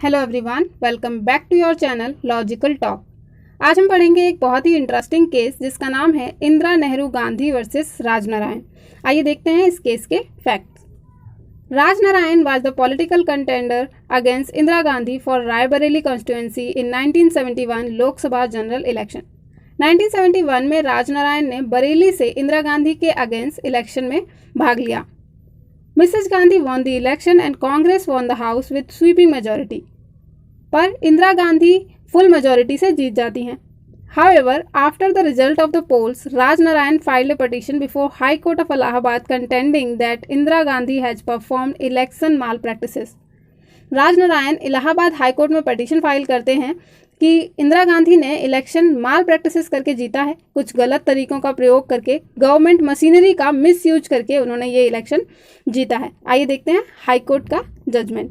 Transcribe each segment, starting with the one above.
Hello everyone, welcome back to your channel logical talk. आज हम पढ़ेंगे एक बहुत ही इंटरेस्टिंग केस जिसका नाम है इंदिरा नेहरू गांधी वर्सेस राजनारायण। आइए देखते हैं इस केस के facts. Rajnarayan was the political contender against Indira Gandhi for Raebareli constituency in 1971 Lok Sabha general election. 1971 में राजनारायण ने बरेली से इंदिरा गांधी के अगेंस्ट इलेक्शन में भाग लिया। Mrs. Gandhi won the election and Congress won the House with sweeping majority. पर इंदिरा गांधी फुल मेजोरिटी से जीत जाती हैं। However, after the result of the polls, Rajnarayan filed a petition before High Court of Allahabad contending that Indira Gandhi has performed election malpractices. Rajnarayan Allahabad high court में petition file करते हैं कि इंदिरा गांधी ने election माल practices करके जीता है, कुछ गलत तरीकों का प्रयोग करके, गवर्नमेंट मशीनरी का मिसयूज करके उन्होंने ये इलेक्शन जीता है। आइए देखते हैं हाई कोर्ट का judgment.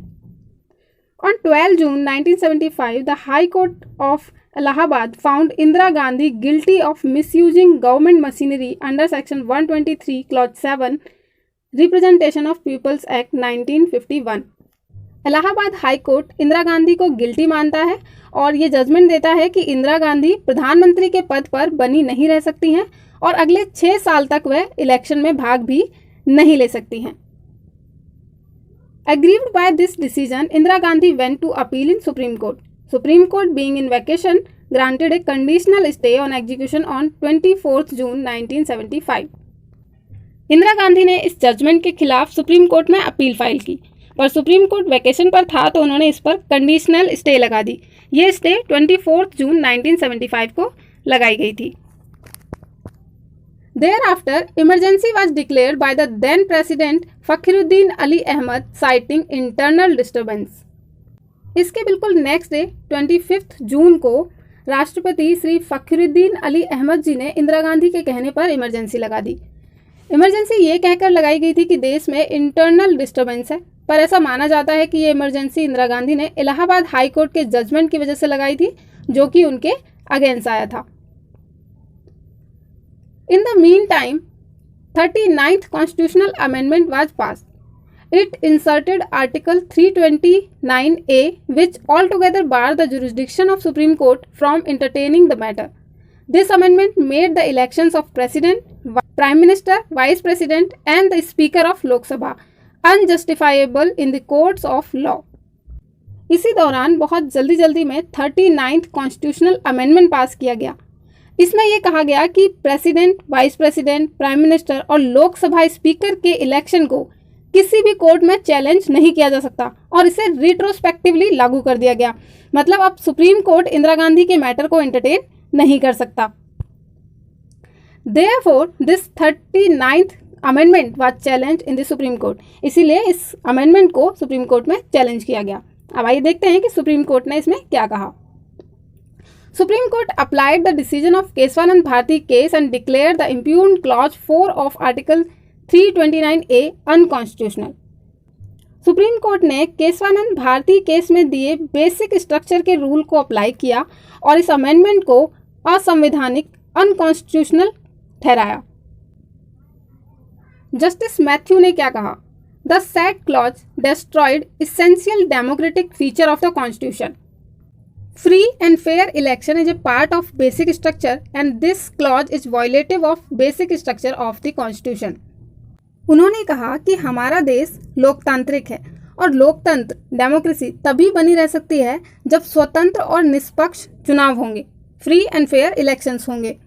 On 12 June 1975 the high court of Allahabad found Indira Gandhi guilty of misusing government machinery under section 123 clause 7 representation of people's act 1951। Allahabad high court Indira Gandhi को गिल्टी मानता है और ये जजमेंट देता है कि इंदिरा गांधी प्रधानमंत्री के पद पर बनी नहीं रह सकती हैं और अगले 6 साल तक वह इलेक्शन में भाग भी नहीं ले सकती हैं। Aggrieved by this decision, Indira Gandhi went to appeal in Supreme Court. Supreme Court, being in vacation, granted a conditional stay on execution on 24th June 1975. Indira Gandhi ने इस जजमेंट के खिलाफ सुप्रीम कोर्ट में अपील फाइल की, पर supreme court vacation पर था तो उन्होंने इस पर कंडीशनल स्टे लगा दी। ये स्टे 24 जून 1975 को लगाई गई थी। Thereafter, emergency was declared by the then President Fakhruddin Ali Ahmad citing internal disturbance. इसके बिल्कुल नेक्स्ट डे 25 जून को राष्ट्रपति श्री फखरुद्दीन अली अहमद जी ने इंदिरा गांधी के कहने पर इमरजेंसी लगा दी। इमरजेंसी ये कहकर लगाई गई थी कि देश में इंटरनल डिस्टर्बेंस है, पर ऐसा माना जाता है कि ये इमरजेंसी इंदिरा गांधी ने इलाहाबाद हाई कोर्ट के जजमेंट की वजह से लगाई थी जो कि उनके अगेंस्ट आया था। In the mean time 39th constitutional amendment was pass. It inserted article 329A which altogether barred the jurisdiction of Supreme Court from entertaining the matter. This amendment made the elections of President, Prime Minister, Vice President and the Speaker of Lok Sabha unjustifiable in the courts of law. इसी दौरान बहुत जल्दी में 39th constitutional amendment पास किया गया। इसमें यह कहा गया कि president, vice president, prime minister और लोकसभा स्पीकर के इलेक्शन को किसी भी कोर्ट में चैलेंज नहीं किया जा सकता और इसे रिट्रोस्पेक्टिवली लागू कर दिया गया। मतलब अब सुप्रीम कोर्ट इंदिरा गांधी के मैटर को एंटरटेन नहीं कर सकता। Therefore, this 39th amendment was challenge in the supreme court. इसीलिए इस अमेंडमेंट को सुप्रीम कोर्ट में चैलेंज किया गया। अब आइए देखते हैं कि सुप्रीम कोर्ट ने इसमें क्या कहा। Supreme court applied the decision of Kesavananda Bharati case and declare the impugn clause 4 of article 329A unconstitutional. Supreme court ने केशवानंद भारती केस में दिए बेसिक स्ट्रक्चर के रूल को अप्लाई किया और इस अमेंडमेंट को असंवैधानिक, अनकॉन्स्टिट्यूशनल ठहराया। जस्टिस मैथ्यू ने क्या कहा? The sad clause destroyed essential democratic feature of the constitution. Free and fair election is a part of basic structure and this clause is violative of basic structure of the constitution. उन्होंने कहा कि हमारा देश लोकतांत्रिक है और लोकतंत्र, democracy तभी बनी रह सकती है जब स्वतंत्र और निष्पक्ष चुनाव होंगे, फ्री एंड फेयर इलेक्शंस होंगे।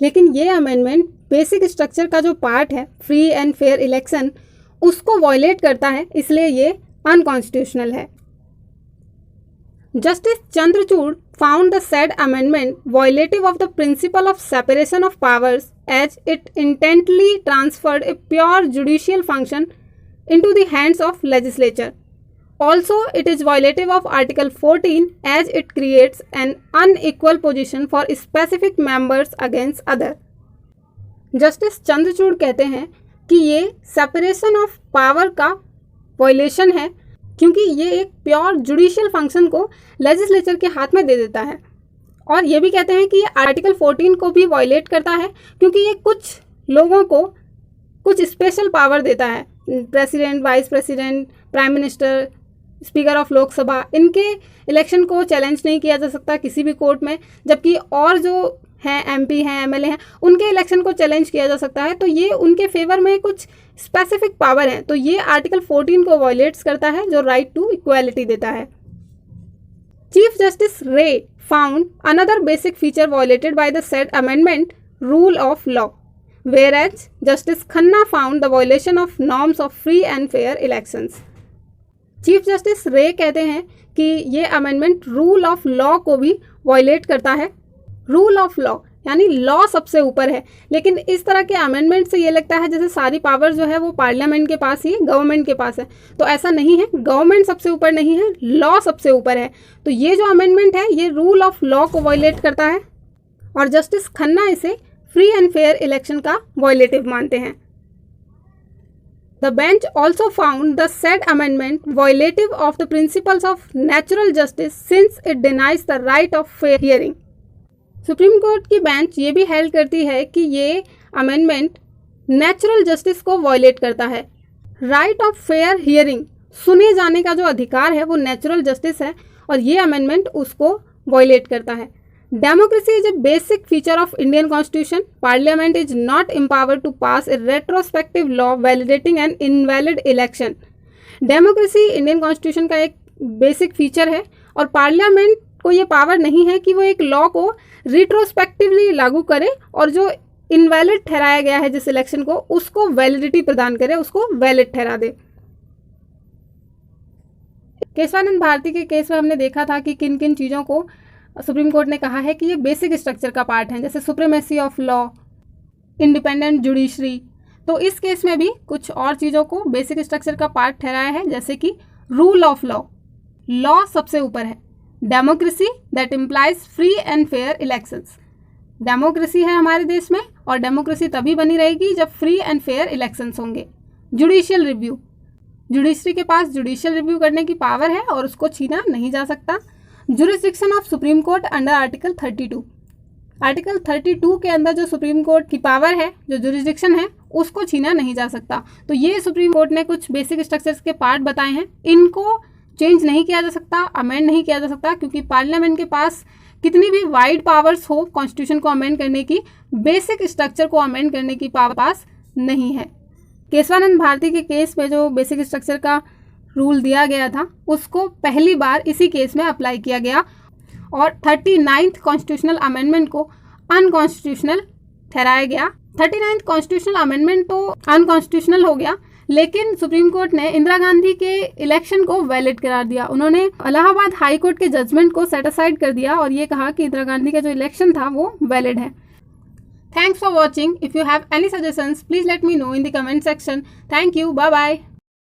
लेकिन ये अमेंडमेंट बेसिक स्ट्रक्चर का जो पार्ट है, फ्री एंड फेयर इलेक्शन, उसको वायलेट करता है, इसलिए ये अनकॉन्स्टिट्यूशनल है। Justice Chandrachud found the said amendment violative of the principle of separation of powers as it intently transferred a pure judicial function into the hands of legislature. Also, it is violative of Article 14 as it creates an unequal position for specific members against other. Justice Chandrachud कहते हैं कि ये separation of power का violation है क्योंकि ये एक pure judicial function को लेजिस्लेचर के हाथ में दे देता है, और ये भी कहते हैं कि ये आर्टिकल 14 को भी वायलेट करता है क्योंकि ये कुछ लोगों को कुछ स्पेशल पावर देता है, president, vice president, prime minister, speaker of Lok Sabha, इनके इलेक्शन को चैलेंज नहीं किया जा सकता किसी भी कोर्ट में, जबकि और जो हैं एमपी हैं, एमएलए हैं, उनके इलेक्शन को चैलेंज किया जा सकता है। तो ये उनके फेवर में कुछ स्पेसिफिक पावर है। तो ये आर्टिकल 14 को वायलेट्स करता है, जो राइट टू इक्वालिटी देता है। चीफ जस्टिस रे found another basic feature violated by the said amendment, rule of law, whereas justice Khanna found the violation of norms of free and fair elections. Chief justice रे कहते हैं कि ये amendment rule of law को भी violet करता है। Rule of law यानी लॉ सबसे ऊपर है, लेकिन इस तरह के अमेंडमेंट से ये लगता है जैसे सारी पावर जो है वो पार्लियामेंट के पास ही, गवर्नमेंट के पास है। तो ऐसा नहीं है, गवर्नमेंट सबसे ऊपर नहीं है, लॉ सबसे ऊपर है। तो ये जो अमेंडमेंट है ये रूल ऑफ लॉ को वायलेट करता है और जस्टिस खन्ना इसे फ्री एंड फेयर इलेक्शन का वायलेटिव मानते हैं। The bench also found the said amendment violative of the principles of natural justice since it denies the right of fair hearing. Supreme court की bench ये भी held करती है कि ये अमेंडमेंट नेचुरल जस्टिस को वायलेट करता है। राइट ऑफ फेयर हियरिंग, सुने जाने का जो अधिकार है वो नेचुरल जस्टिस है और ये अमेंडमेंट उसको वायलेट करता है। Democracy is a basic feature of Indian Constitution. Parliament is not empowered to pass a retrospective law validating an invalid election. Democracy Indian constitution का एक बेसिक फीचर है और पार्लियामेंट को ये पावर नहीं है कि वो एक लॉ को रिट्रोस्पेक्टिवली लागू करे और जो इनवैलिड ठहराया गया है जिस इलेक्शन को, उसको वैलिडिटी प्रदान करे, उसको वैलिड ठहरा दे। केशवानंद भारती के केस में हमने देखा था कि किन किन चीज़ों को सुप्रीम कोर्ट ने कहा है कि ये बेसिक स्ट्रक्चर का पार्ट है, जैसे supremacy of law, independent judiciary. तो इस केस में भी कुछ और चीज़ों को बेसिक स्ट्रक्चर का पार्ट ठहराया है, जैसे कि रूल ऑफ लॉ, लॉ सबसे ऊपर है। Democracy that implies free and fair elections, democracy है हमारे देश में और डेमोक्रेसी तभी बनी रहेगी जब फ्री एंड फेयर इलेक्शंस होंगे। जुडिशियल रिव्यू, जुडिशरी के पास जुडिशियल रिव्यू करने की पावर है और उसको छीना नहीं जा सकता। Jurisdiction of supreme court under article 32, article 32 के अंदर जो सुप्रीम कोर्ट की पावर है, जो जुरिस्डिक्शन है, उसको छीना नहीं जा सकता। तो ये सुप्रीम कोर्ट ने कुछ बेसिक स्ट्रक्चर्स के पार्ट बताए हैं, इनको चेंज नहीं किया जा सकता, अमेंड नहीं किया जा सकता, क्योंकि पार्लियामेंट के पास कितनी भी वाइड पावर्स हो कॉन्स्टिट्यूशन को अमेंड करने की, बेसिक स्ट्रक्चर को अमेंड करने की पावर पास नहीं है। केशवानंद भारती के केस में जो बेसिक स्ट्रक्चर का रूल दिया गया था उसको पहली बार इसी केस में अप्लाई किया गया और 39th कॉन्स्टिट्यूशनल अमेंडमेंट को अनकॉन्स्टिट्यूशनल ठहराया गया। 39th कॉन्स्टिट्यूशनल अमेंडमेंट तो अनकॉन्स्टिट्यूशनल हो गया, लेकिन सुप्रीम कोर्ट ने इंदिरा गांधी के इलेक्शन को वैलिड करार दिया। उन्होंने इलाहाबाद हाई कोर्ट के जजमेंट को सेट असाइड कर दिया और ये कहा कि इंदिरा गांधी का जो इलेक्शन था वो वैलिड है। Thanks for watching. If you have any suggestions, please let me know in the comment section. Thank you. Bye bye.